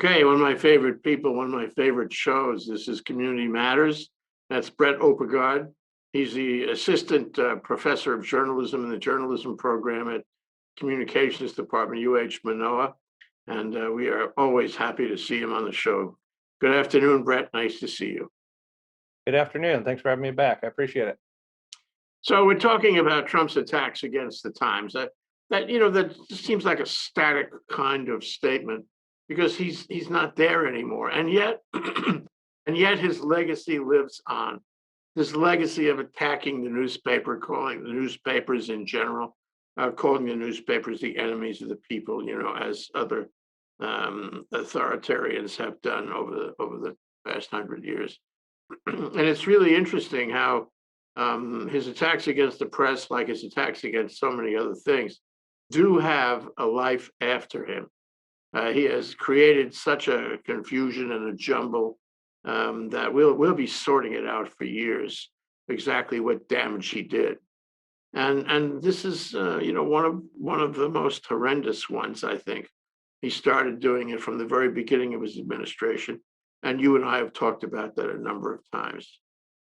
Okay, one of my favorite people, one of my favorite shows. This is Community Matters. That's Brett Oppegaard. He's the assistant professor of journalism in the journalism program at Communications Department, UH Manoa. And we are always happy to see him on the show. Good afternoon, Brett. Nice to see you. Good afternoon. Thanks for having me back. I appreciate it. So we're talking about Trump's attacks against the Times. That just seems like a static kind of statement because he's not there anymore. And yet, and yet his legacy lives on. This legacy of attacking the newspaper, calling the newspapers in general, calling the newspapers the enemies of the people, as other authoritarians have done over the past 100 years. And it's really interesting how his attacks against the press, like his attacks against so many other things, do have a life after him. He has created such a confusion and a jumble that we'll be sorting it out for years, exactly what damage he did. And this is one of the most horrendous ones, I think. He started doing it from the very beginning of his administration, and you and I have talked about that a number of times.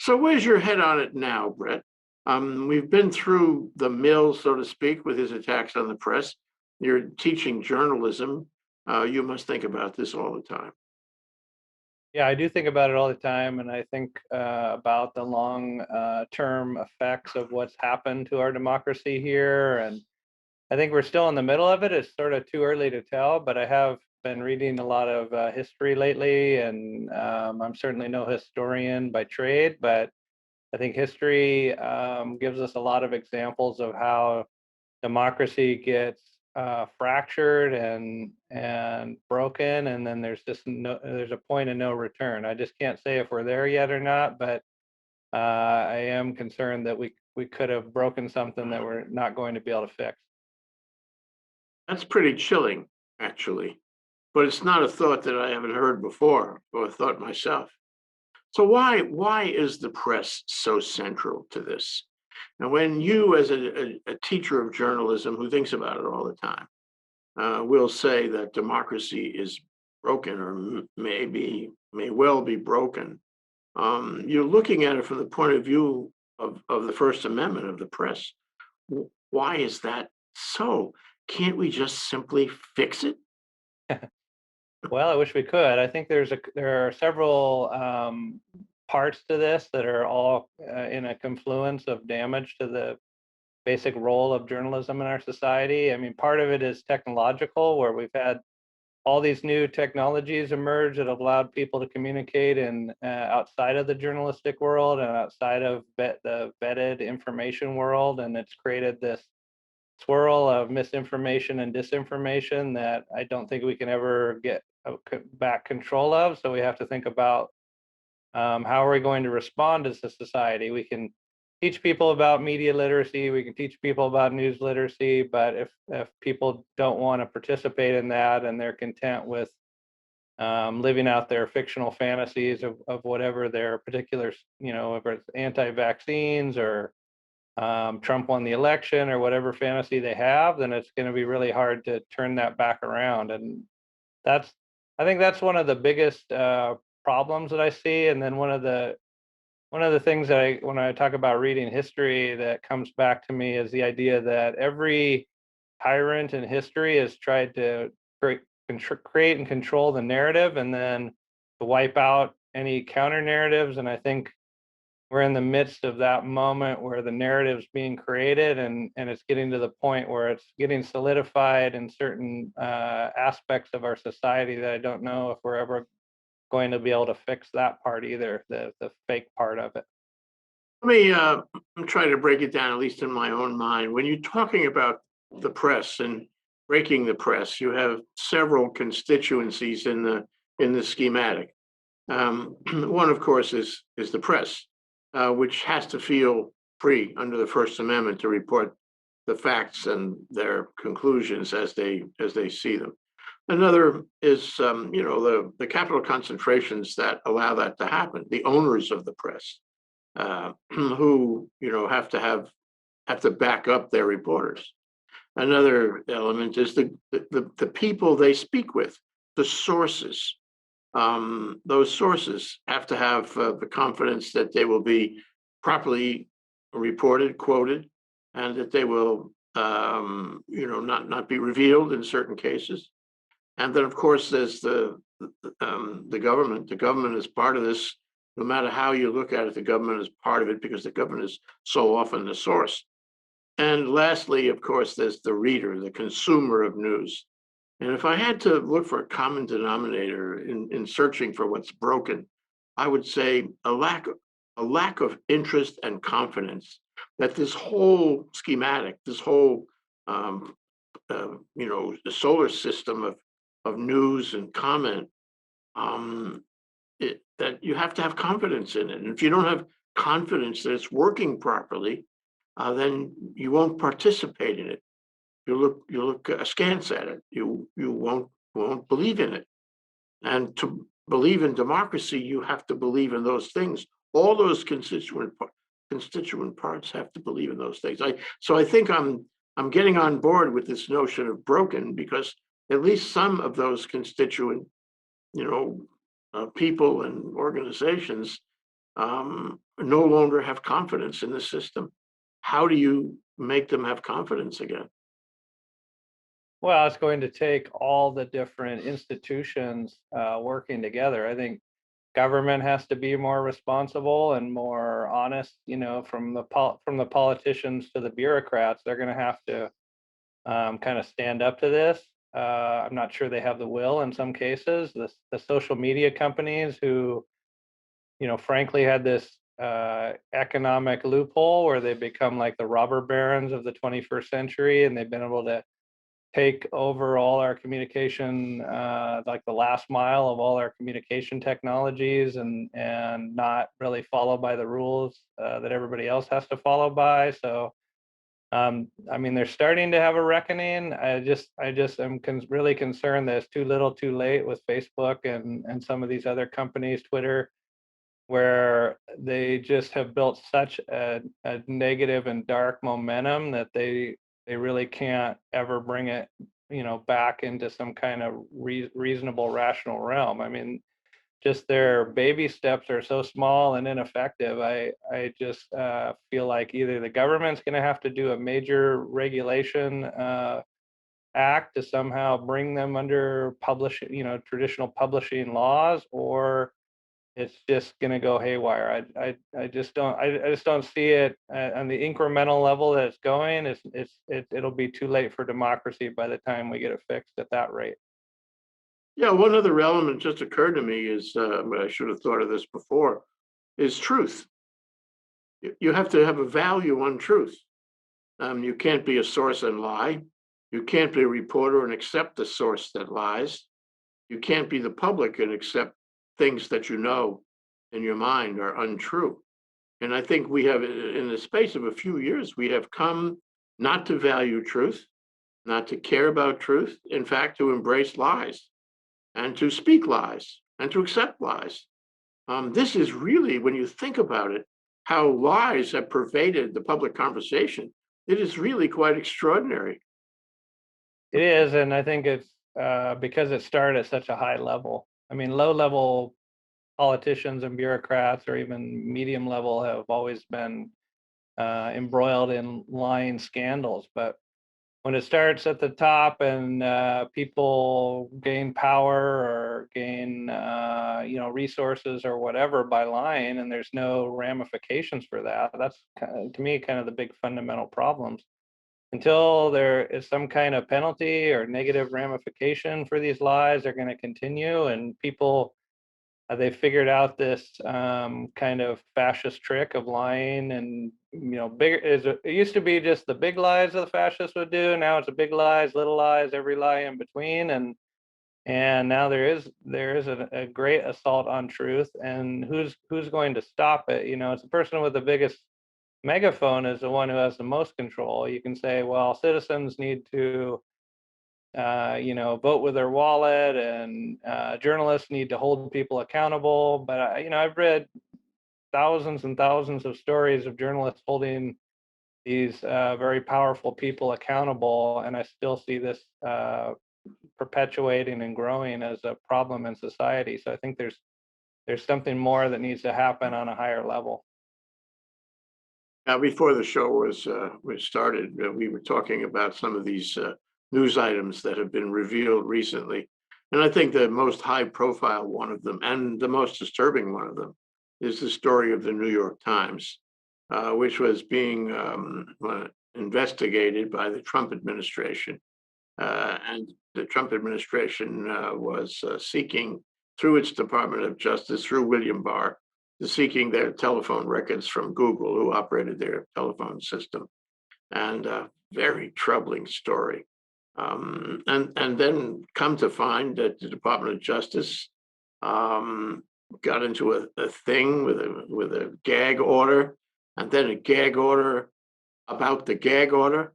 So where's your head on it now, Brett? We've been through the mill, so to speak, with his attacks on the press. You're teaching journalism. You must think about this all the time. Yeah, I do think about it all the time, and I think about the long-term effects of what's happened to our democracy here. And I think we're still in the middle of it. It's sort of too early to tell, but I have been reading a lot of history lately, and I'm certainly no historian by trade, but I think history gives us a lot of examples of how democracy gets fractured and broken, and then there's a point of no return. I just can't say if we're there yet or not, but I am concerned that we could have broken something that we're not going to be able to fix. That's pretty chilling, actually, but it's not a thought that I haven't heard before or thought myself. So why is the press so central to this? And when you, as a teacher of journalism who thinks about it all the time, will say that democracy is broken or may well be broken, you're looking at it from the point of view of the First Amendment of the press. Why is that so? Can't we just simply fix it? Well, I wish we could. I think there are several parts to this that are all in a confluence of damage to the basic role of journalism in our society. I mean, part of it is technological, where we've had all these new technologies emerge that have allowed people to communicate in outside of the journalistic world and outside of the vetted information world, and it's created this swirl of misinformation and disinformation that I don't think we can ever get back control of. So we have to think about how are we going to respond as a society. We can teach people about media literacy, we can teach people about news literacy, but if people don't want to participate in that and they're content with living out their fictional fantasies of whatever their particular, if it's anti-vaccines or Trump won the election or whatever fantasy they have, then it's going to be really hard to turn that back around. And I think that's one of the biggest problems that I see. And then one of the things that when I talk about reading history that comes back to me is the idea that every tyrant in history has tried to create and control the narrative and then to wipe out any counter narratives. And I think we're in the midst of that moment where the narrative's being created and it's getting to the point where it's getting solidified in certain aspects of our society that I don't know if we're ever going to be able to fix that part either, the fake part of it. Let me I'm trying to break it down, at least in my own mind. When you're talking about the press and breaking the press, you have several constituencies in the schematic. One, of course, is the press, which has to feel free under the First Amendment to report the facts and their conclusions as they see them. Another is, the capital concentrations that allow that to happen, the owners of the press, who, have to back up their reporters. Another element is the people they speak with, the sources. Those sources have to have the confidence that they will be properly reported, quoted, and that they will, not be revealed in certain cases. And then, of course, there's the government. The government is part of this. No matter how you look at it, the government is part of it because the government is so often the source. And lastly, of course, there's the reader, the consumer of news. And if I had to look for a common denominator in searching for what's broken, I would say a lack of interest and confidence that this whole schematic, this whole um, the solar system of news and comment, um, that you have to have confidence in it. And if you don't have confidence that it's working properly, then you won't participate in it. You look askance at it. You won't believe in it. And to believe in democracy, you have to believe in those things. All those constituent parts have to believe in those things. I think I'm getting on board with this notion of broken because at least some of those constituent, people and organizations no longer have confidence in the system. How do you make them have confidence again? Well, it's going to take all the different institutions working together. I think government has to be more responsible and more honest. From the politicians to the bureaucrats, they're going to have to kind of stand up to this. I'm not sure they have the will in some cases. The social media companies who, frankly, had this economic loophole where they become like the robber barons of the 21st century, and they've been able to take over all our communication, like the last mile of all our communication technologies, and not really follow by the rules that everybody else has to follow by. So, I mean, they're starting to have a reckoning. I just am really concerned that it's too little, too late with Facebook and some of these other companies, Twitter, where they just have built such a negative and dark momentum that they really can't ever bring it, back into some kind of reasonable, rational realm. I mean, just their baby steps are so small and ineffective. I just feel like either the government's going to have to do a major regulation act to somehow bring them under traditional publishing laws, or it's just going to go haywire. I just don't see it on the incremental level that it's going. It'll be too late for democracy by the time we get it fixed at that rate. Yeah, one other element just occurred to me is, I should have thought of this before, is truth. You have to have a value on truth. You can't be a source and lie. You can't be a reporter and accept the source that lies. You can't be the public and accept things that you know in your mind are untrue. And I think we have, in the space of a few years, we have come not to value truth, not to care about truth, in fact, to embrace lies and to speak lies and to accept lies. This is really, when you think about it, how lies have pervaded the public conversation. It is really quite extraordinary. It is, and I think it's because it started at such a high level. I mean, low level politicians and bureaucrats, or even medium level, have always been embroiled in lying scandals. But when it starts at the top and people gain power or gain resources or whatever by lying, and there's no ramifications for that, that's to me kind of the big fundamental problems. Until there is some kind of penalty or negative ramification for these lies, they're going to continue, and people, they figured out this kind of fascist trick of lying. And bigger is it used to be just the big lies that the fascists would do. Now it's a big lies, little lies, every lie in between, and now there is a great assault on truth. And who's going to stop it? It's the person with the biggest megaphone is the one who has the most control. You can say, well, citizens need to vote with their wallet, and journalists need to hold people accountable. But I've read thousands and thousands of stories of journalists holding these very powerful people accountable, and I still see this perpetuating and growing as a problem in society. So I think there's something more that needs to happen on a higher level. Now, before the show was started, we were talking about some of these news items that have been revealed recently, and I think the most high-profile one of them, and the most disturbing one of them, is the story of the New York Times, which was being investigated by the Trump administration, and the Trump administration was seeking, through its Department of Justice, through William Barr, seeking their telephone records from Google, who operated their telephone system, and a very troubling story. And then come to find that the Department of Justice got into a thing with a gag order, and then a gag order about the gag order.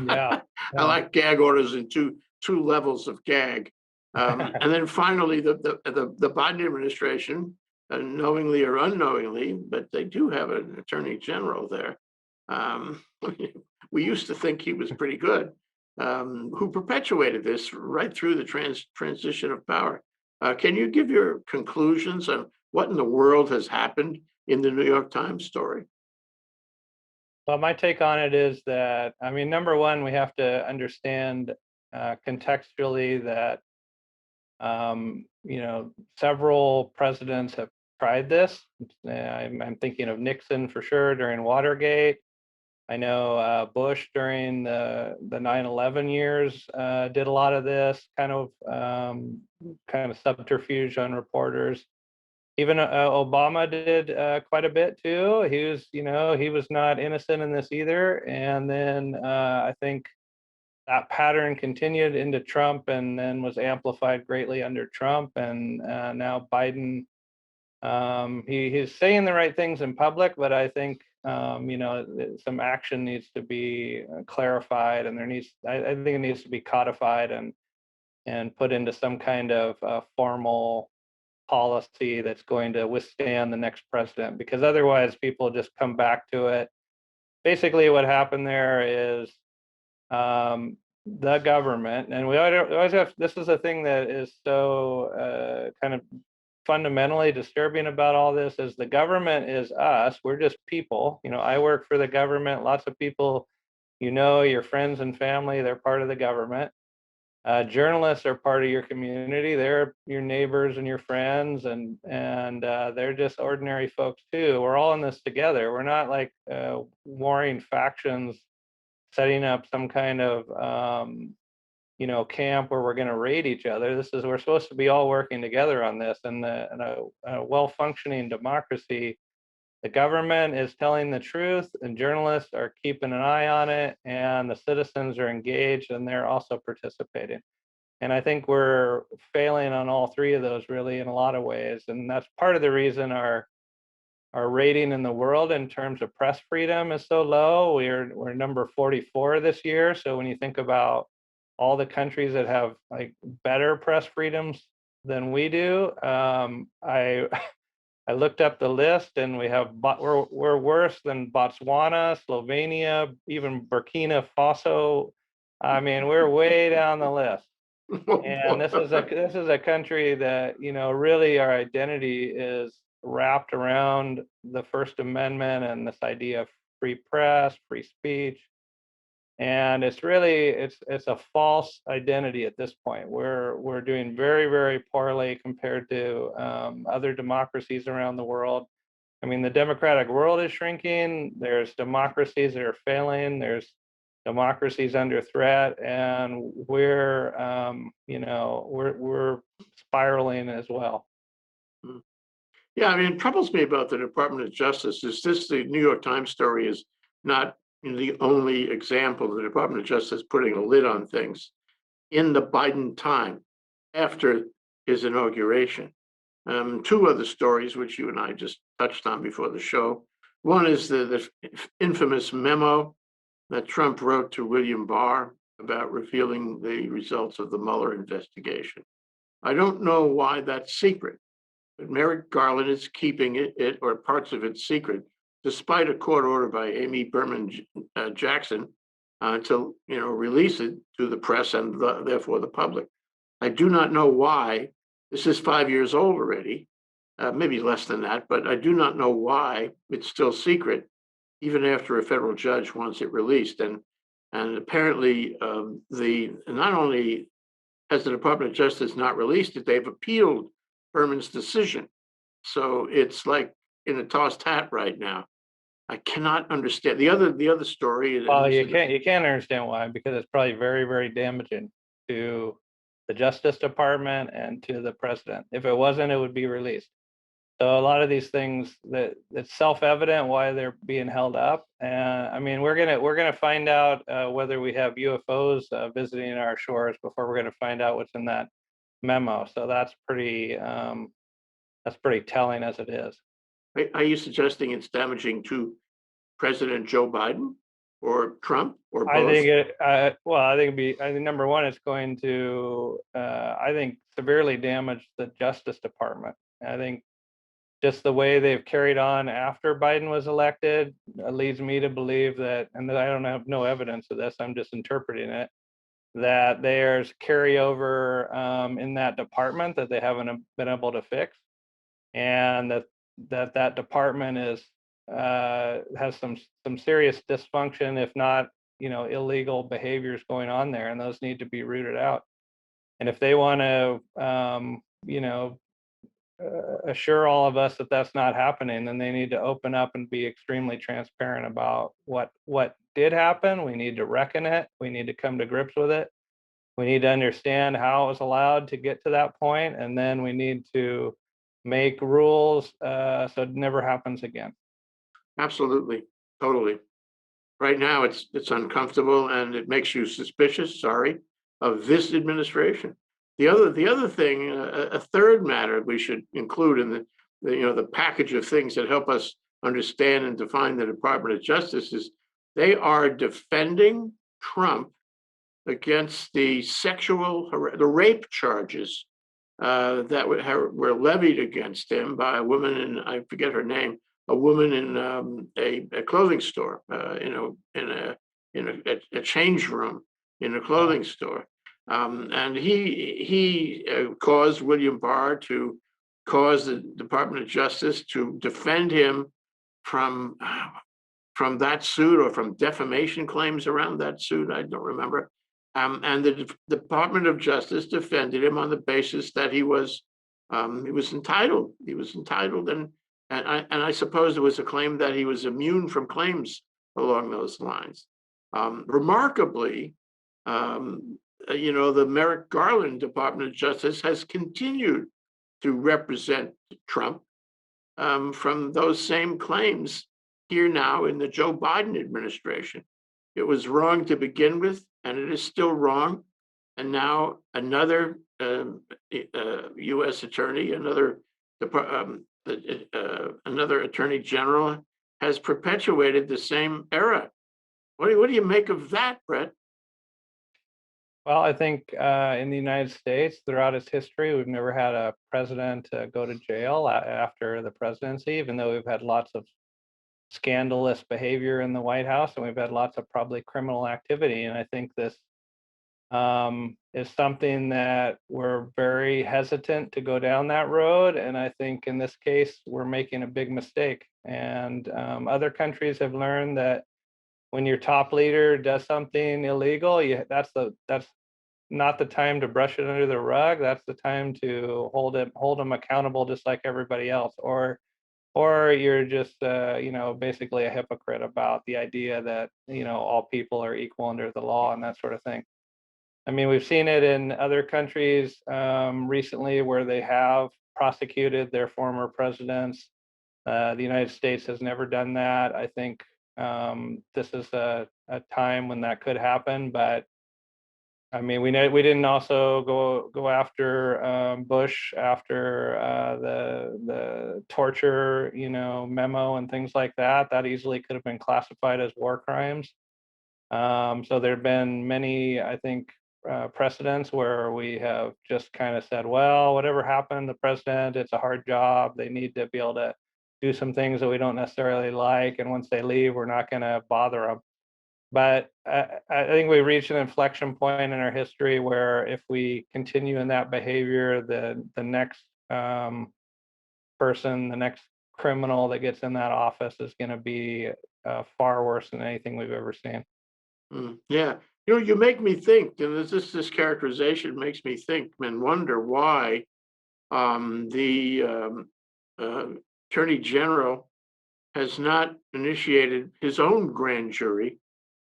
Yeah. I like gag orders in two levels of gag. And then finally, the Biden administration, knowingly or unknowingly, but they do have an attorney general there. We used to think he was pretty good, who perpetuated this right through the transition of power. Can you give your conclusions on what in the world has happened in the New York Times story? Well, my take on it is that, I mean, number one, we have to understand contextually that, several presidents have tried this. I'm thinking of Nixon for sure during Watergate. I know Bush during the 9/11 years did a lot of this kind of subterfuge on reporters. Even Obama did quite a bit too. He was not innocent in this either. And then I think that pattern continued into Trump, and then was amplified greatly under Trump. And now Biden, he's saying the right things in public, but I think some action needs to be clarified, and I think it needs to be codified and put into some kind of formal policy that's going to withstand the next president, because otherwise people just come back to it. Basically, what happened there is the government, and we always have, this is a thing that is so kind of fundamentally disturbing about all this, is the government is us. We're just people. I work for the government. Lots of people, your friends and family, they're part of the government. Journalists are part of your community. They're your neighbors and your friends, and they're just ordinary folks too. We're all in this together. We're not like warring factions, setting up some kind of camp where we're going to raid each other. We're supposed to be all working together on this. And in a well-functioning democracy, the government is telling the truth, and journalists are keeping an eye on it, and the citizens are engaged, and they're also participating. And I think we're failing on all three of those really in a lot of ways. And that's part of the reason our rating in the world in terms of press freedom is so low. We're number 44 this year. So when you think about all the countries that have like better press freedoms than we do, I looked up the list, and we're worse than Botswana, Slovenia, even Burkina Faso. I mean, we're way down the list. And this is a country that, really our identity is wrapped around the First Amendment and this idea of free press, free speech. And it's a false identity at this point. We're doing very, very poorly compared to other democracies around the world. I mean, the democratic world is shrinking. There's democracies that are failing. There's democracies under threat, and we're spiraling as well. Yeah, I mean, it troubles me about the Department of Justice is the New York Times story is not the only example of the Department of Justice putting a lid on things in the Biden time after his inauguration. Two other stories, which you and I just touched on before the show. One is the infamous memo that Trump wrote to William Barr about revealing the results of the Mueller investigation. I don't know why that's secret, but Merrick Garland is keeping it or parts of it secret, despite a court order by Amy Berman Jackson, to release it to the press and therefore the public. I do not know why. This is 5 years old already, maybe less than that, but I do not know why it's still secret, even after a federal judge wants it released. And apparently, not only has the Department of Justice not released it, they've appealed Berman's decision. So it's like in a tossed hat right now. I cannot understand the other story. Well, you can't understand why, because it's probably very, very damaging to the Justice Department and to the president. If it wasn't, it would be released. So a lot of these things that it's self-evident why they're being held up. And I mean, we're gonna find out whether we have UFOs visiting our shores before we're gonna find out what's in that memo. So that's pretty telling as it is. Are you suggesting it's damaging to President Joe Biden or Trump or both? I think I think number one, it's going to I think severely damage the Justice Department. I think just the way they've carried on after Biden was elected leads me to believe that, and I don't have no evidence of this, I'm just interpreting it, that there's carryover in that department that they haven't been able to fix, and that department is has some serious dysfunction, if not illegal behaviors going on there, and those need to be rooted out. And if they want to assure all of us that that's not happening, then they need to open up and be extremely transparent about what did happen. We need to reckon it. We need to come to grips with it. We need to understand how it was allowed to get to that point, and then we need to make rules so it never happens again. Absolutely, totally. Right now, it's uncomfortable and it makes you suspicious. Sorry, of this administration. The other thing, a third matter we should include in the package of things that help us understand and define the Department of Justice is they are defending Trump against the rape charges that were levied against him by a woman, and I forget her name, a woman in a clothing store, in a change room in a clothing store. And he caused William Barr to cause the Department of Justice to defend him from that suit or from defamation claims around that suit. I don't remember. And the Department of Justice defended him on the basis that he was entitled. He was entitled, and I suppose there was a claim that he was immune from claims along those lines. Remarkably, the Merrick Garland Department of Justice has continued to represent Trump from those same claims here now in the Joe Biden administration. It was wrong to begin with, and it is still wrong. And now another U.S. attorney, another attorney general has perpetuated the same error. What do you make of that, Brett? Well, I think in the United States, throughout its history, we've never had a president go to jail after the presidency, even though we've had lots of scandalous behavior in the White House, and we've had lots of probably criminal activity. And I think this is something that we're very hesitant to go down that road. And I think in this case, we're making a big mistake. And other countries have learned that when your top leader does something illegal, that's not the time to brush it under the rug. That's the time to hold them accountable, just like everybody else. Or you're just basically a hypocrite about the idea that all people are equal under the law and that sort of thing. I mean, we've seen it in other countries recently where they have prosecuted their former presidents. The United States has never done that. I think this is a time when that could happen, but I mean, we didn't also go after Bush after the torture, memo and things like that. That easily could have been classified as war crimes. So there have been many, I think, precedents where we have just kind of said, well, whatever happened, the president, it's a hard job. They need to be able to do some things that we don't necessarily like, and once they leave, we're not going to bother them. But I think we reached an inflection point in our history where if we continue in that behavior, the next person, the next criminal that gets in that office is going to be far worse than anything we've ever seen. Yeah. You make me think, and this characterization makes me think and wonder why the Attorney General has not initiated his own grand jury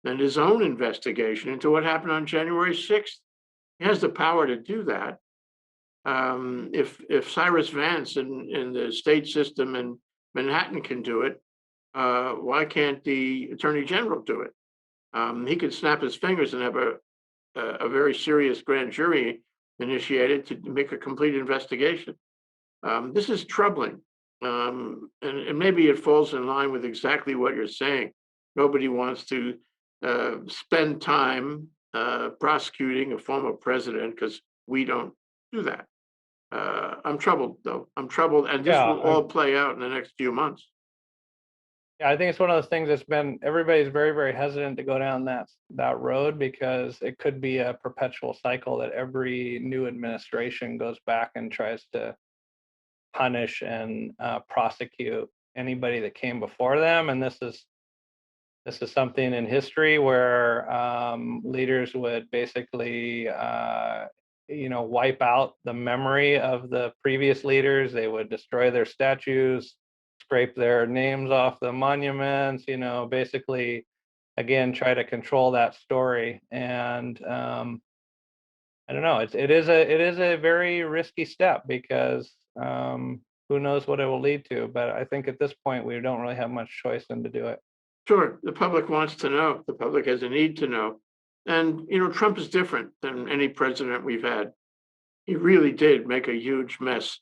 and his own investigation into what happened on January 6th. He has the power to do that. If Cyrus Vance in the state system in Manhattan can do it, why can't the Attorney General do it? He could snap his fingers and have a very serious grand jury initiated to make a complete investigation. This is troubling. And maybe it falls in line with exactly what you're saying. Nobody wants to spend time prosecuting a former president because we don't do that. I'm troubled, though. I'm troubled, and this will all play out in the next few months. Yeah, I think it's one of those things that's been, everybody's very, very hesitant to go down that road because it could be a perpetual cycle that every new administration goes back and tries to punish and prosecute anybody that came before them. And this is something in history where leaders would basically wipe out the memory of the previous leaders. They would destroy their statues, scrape their names off the monuments, basically, again, try to control that story. And I don't know, it is a very risky step because who knows what it will lead to. But I think at this point, we don't really have much choice than to do it. Sure, the public wants to know. The public has a need to know. And, Trump is different than any president we've had. He really did make a huge mess.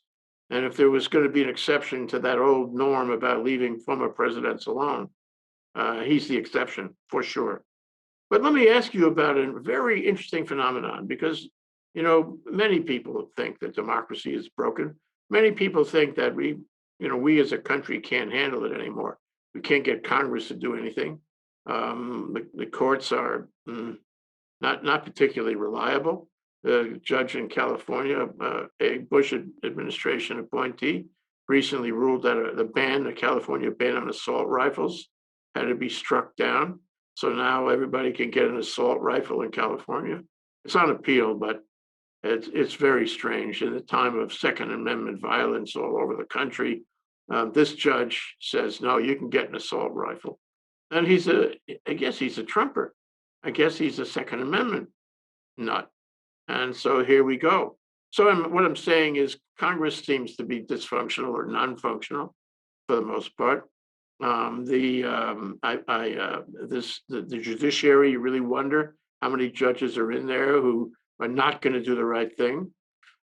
And if there was going to be an exception to that old norm about leaving former presidents alone, he's the exception for sure. But let me ask you about a very interesting phenomenon because, many people think that democracy is broken. Many people think that we as a country can't handle it anymore. We can't get Congress to do anything. The courts are not particularly reliable. The judge in California, a Bush administration appointee, recently ruled that the California ban on assault rifles had to be struck down. So now everybody can get an assault rifle in California. It's on appeal, but it's very strange. In the time of Second Amendment violence all over the country, this judge says, no, you can get an assault rifle. And I guess he's a Trumper. I guess he's a Second Amendment nut. And so here we go. So what I'm saying is Congress seems to be dysfunctional or non-functional for the most part. The judiciary, you really wonder how many judges are in there who are not going to do the right thing,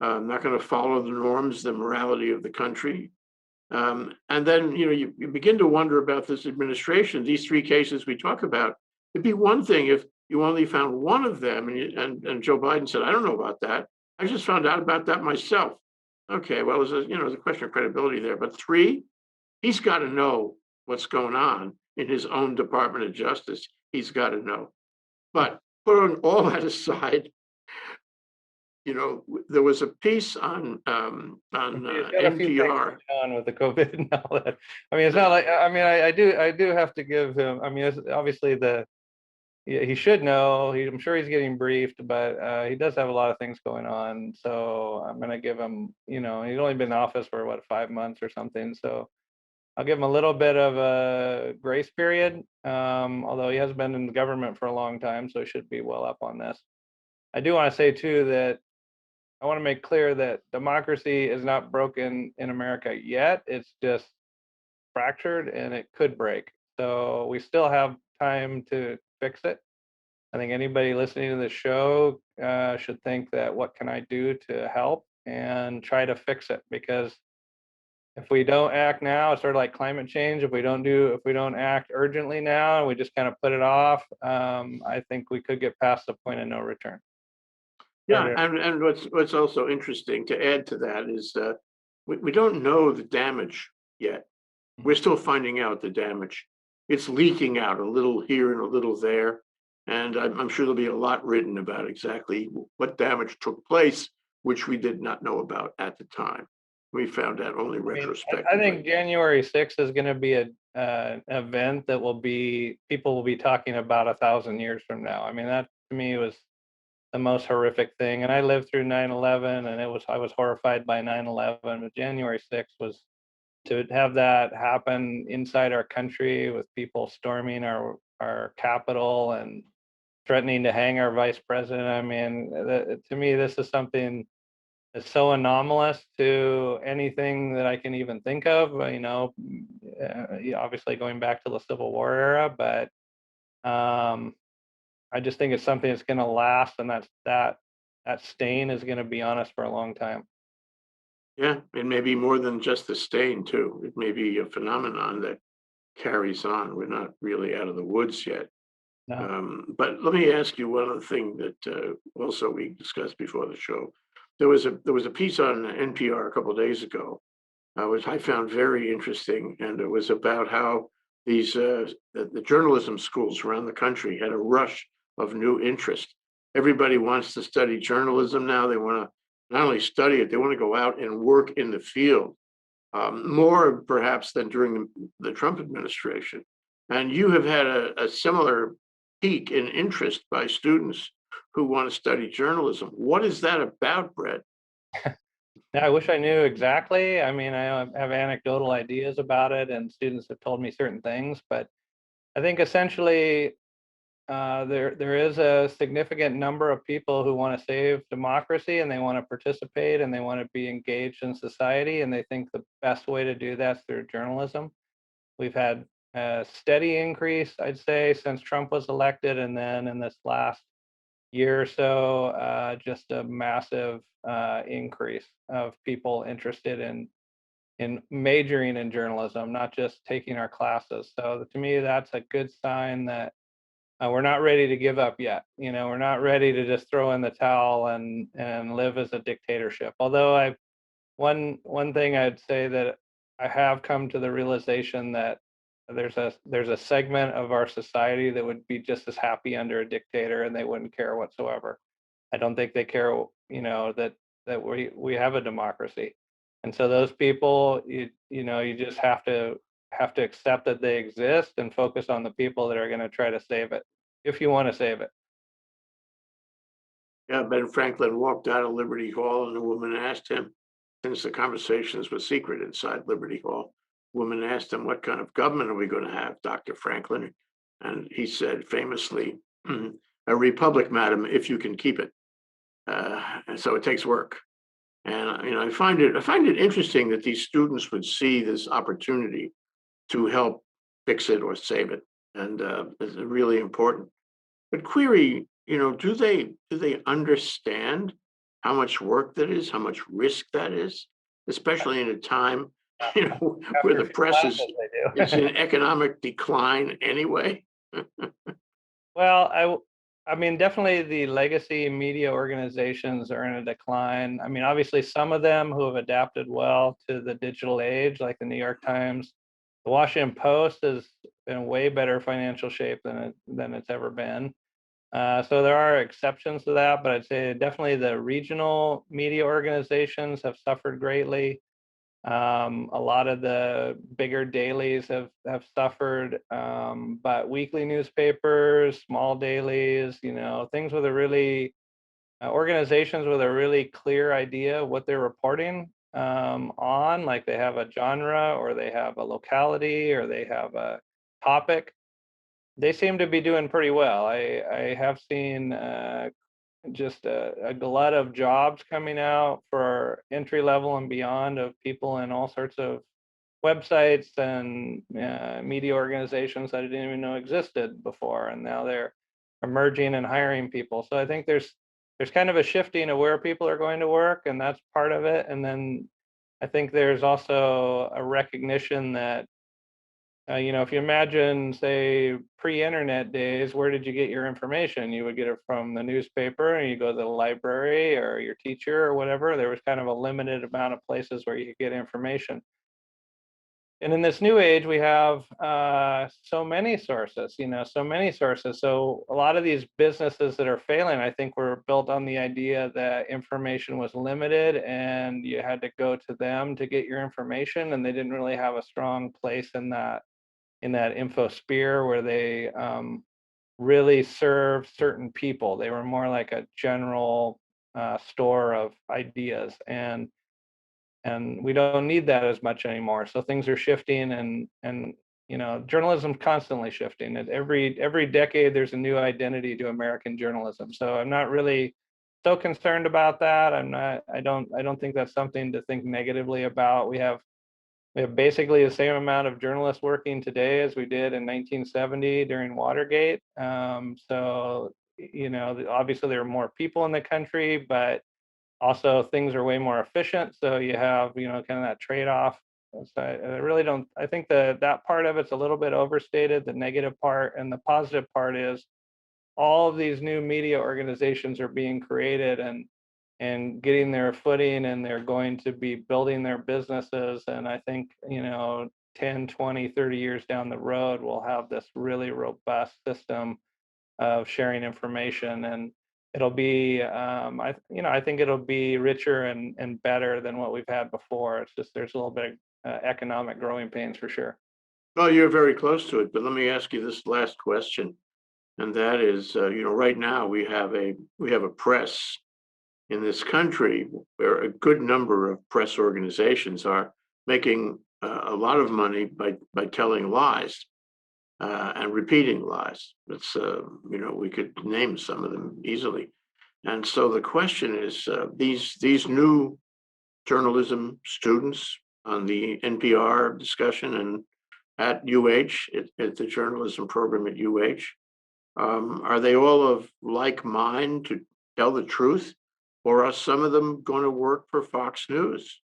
not going to follow the norms, the morality of the country. And then, you begin to wonder about this administration, these three cases we talk about. It'd be one thing if you only found one of them and Joe Biden said, I don't know about that. I just found out about that myself. Okay, well, there's a question of credibility there. But three, he's got to know what's going on in his own Department of Justice. He's got to know. But putting all that aside, there was a piece on NPR on with the COVID and all that. I mean, it's not like, I do have to give him. I mean, it's obviously he should know. I'm sure he's getting briefed, but he does have a lot of things going on. So I'm going to give him. He's only been in office for 5 months or something. So I'll give him a little bit of a grace period. Although he has been in the government for a long time, so he should be well up on this. I do want to say too that I want to make clear that democracy is not broken in America yet. It's just fractured and it could break. So we still have time to fix it. I think anybody listening to the show should think that what can I do to help and try to fix it? Because if we don't act now, it's sort of like climate change. If we don't act urgently now and we just kind of put it off, I think we could get past the point of no return. Yeah, and what's also interesting to add to that is we don't know the damage yet. We're still finding out the damage. it's leaking out a little here and a little there. And I'm sure there'll be a lot written about exactly what damage took place, which we did not know about at the time. We found out only I mean, I retrospectively. think January 6th is going to be a event that people will be talking about 1,000 years from now. I mean, that to me was the most horrific thing. And I lived through 9/11, and I was horrified by 9/11. But January 6th was to have that happen inside our country with people storming our capital and threatening to hang our vice president. I mean, to me, this is something that's so anomalous to anything that I can even think of. Obviously going back to the Civil War era, but um, I just think it's something that's going to last, and that stain is going to be on us for a long time. Yeah, it may be more than just the stain too. It may be a phenomenon that carries on. We're not really out of the woods yet. No. But let me ask you one other thing that also we discussed before the show. There was a piece on NPR a couple of days ago, which I found very interesting, and it was about how the journalism schools around the country had a rush of new interest. Everybody wants to study journalism now. They want to not only study it, they want to go out and work in the field, more perhaps than during the Trump administration. And you have had a similar peak in interest by students who want to study journalism. What is that about, Brett? Yeah, I wish I knew exactly. I mean, I have anecdotal ideas about it, and students have told me certain things, but I think essentially there is a significant number of people who want to save democracy, and they want to participate, and they want to be engaged in society, and they think the best way to do that's through journalism. We've had a steady increase, I'd say, since Trump was elected, and then in this last year or so, just a massive increase of people interested in majoring in journalism, not just taking our classes. So to me, that's a good sign that we're not ready to give up yet. We're not ready to just throw in the towel and live as a dictatorship. Although one thing I'd say that I have come to the realization that there's a segment of our society that would be just as happy under a dictator, and they wouldn't care whatsoever. I don't think they care, that we have a democracy. And so those people, you just have to accept that they exist and focus on the people that are going to try to save it, if you want to save it. Yeah, Ben Franklin walked out of Liberty Hall, and a woman asked him, since the conversations were secret inside Liberty Hall, woman asked him, "What kind of government are we going to have, Dr. Franklin?" And he said famously, "A republic, madam, if you can keep it." And so it takes work. And I find it interesting that these students would see this opportunity to help fix it or save it, and it's really important. But query, do they understand how much work that is, how much risk that is, especially in a time, where After a the few press is classes, is they do. in economic decline anyway? Well, I mean, definitely the legacy media organizations are in a decline. I mean, obviously, some of them who have adapted well to the digital age, like the New York Times, the Washington Post, is in way better financial shape than it's ever been. So there are exceptions to that, but I'd say definitely the regional media organizations have suffered greatly. A lot of the bigger dailies have suffered, but weekly newspapers, small dailies, things with a really organizations with a really clear idea of what they're reporting on, like they have a genre or they have a locality or they have a topic. They seem to be doing pretty well. I have seen just a glut of jobs coming out for entry level and beyond of people in all sorts of websites and media organizations that I didn't even know existed before, and now they're emerging and hiring people. So I think there's kind of a shifting of where people are going to work, and that's part of it. And then I think there's also a recognition that if you imagine, say, pre-internet days, where did you get your information? You would get it from the newspaper, and you go to the library or your teacher or whatever. There was kind of a limited amount of places where you could get information. And in this new age, we have so many sources, so many sources. So a lot of these businesses that are failing, I think, were built on the idea that information was limited and you had to go to them to get your information, and they didn't really have a strong place in that infosphere where they really serve certain people. They were more like a general store of ideas, and we don't need that as much anymore. So things are shifting, and journalism's constantly shifting. And every decade there's a new identity to American journalism. So I'm not really so concerned about that. I don't think that's something to think negatively about. We have basically the same amount of journalists working today as we did in 1970 during Watergate. So obviously there are more people in the country, but also things are way more efficient. So you have, kind of that trade-off. So I really don't, I think that part of it's a little bit overstated, the negative part, and the positive part is all of these new media organizations are being created and getting their footing, and they're going to be building their businesses. And I think, 10, 20, 30 years down the road, we'll have this really robust system of sharing information, and it'll be I think it'll be richer and better than what we've had before. It's just there's a little bit of economic growing pains for sure. Well, you're very close to it, but let me ask you this last question, and that is, right now we have a press in this country where a good number of press organizations are making a lot of money by telling lies and repeating lies. It's we could name some of them easily. And so the question is, these new journalism students on the NPR discussion and at UH, at the journalism program at UH, are they all of like mind to tell the truth, or are some of them going to work for Fox News?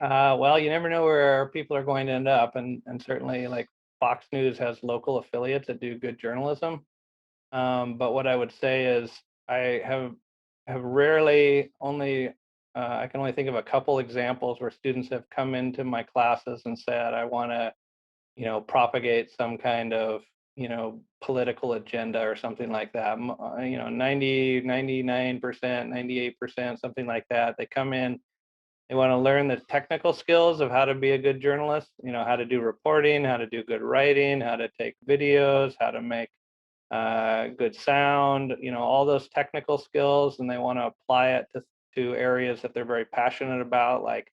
Well, you never know where people are going to end up, and certainly like Fox News has local affiliates that do good journalism. But what I would say is I have rarely only I can only think of a couple examples where students have come into my classes and said, I want to, propagate some kind of, political agenda or something like that. 90, 99%, 98%, something like that. They come in, they want to learn the technical skills of how to be a good journalist, how to do reporting, how to do good writing, how to take videos, how to make good sound, all those technical skills, and they want to apply it to areas that they're very passionate about, like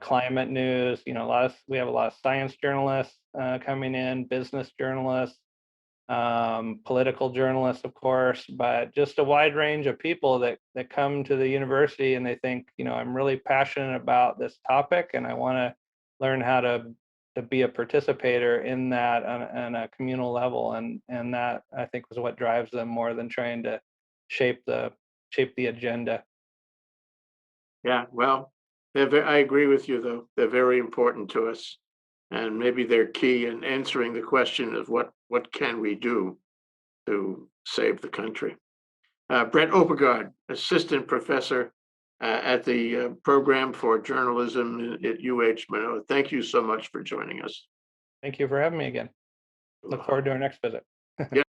climate news. We have a lot of science journalists coming in, business journalists, political journalists, of course, but just a wide range of people that come to the university and they think, I'm really passionate about this topic and I want to learn how to be a participator in that on a communal level, and that I think was what drives them more than trying to shape the agenda. Yeah, well, I agree with you, though. They're very important to us, and maybe they're key in answering the question of what can we do to save the country. Brett Oppegaard, assistant professor at the program for journalism at UH Manoa. Thank you so much for joining us. Thank you for having me again. Look forward to our next visit. Yeah.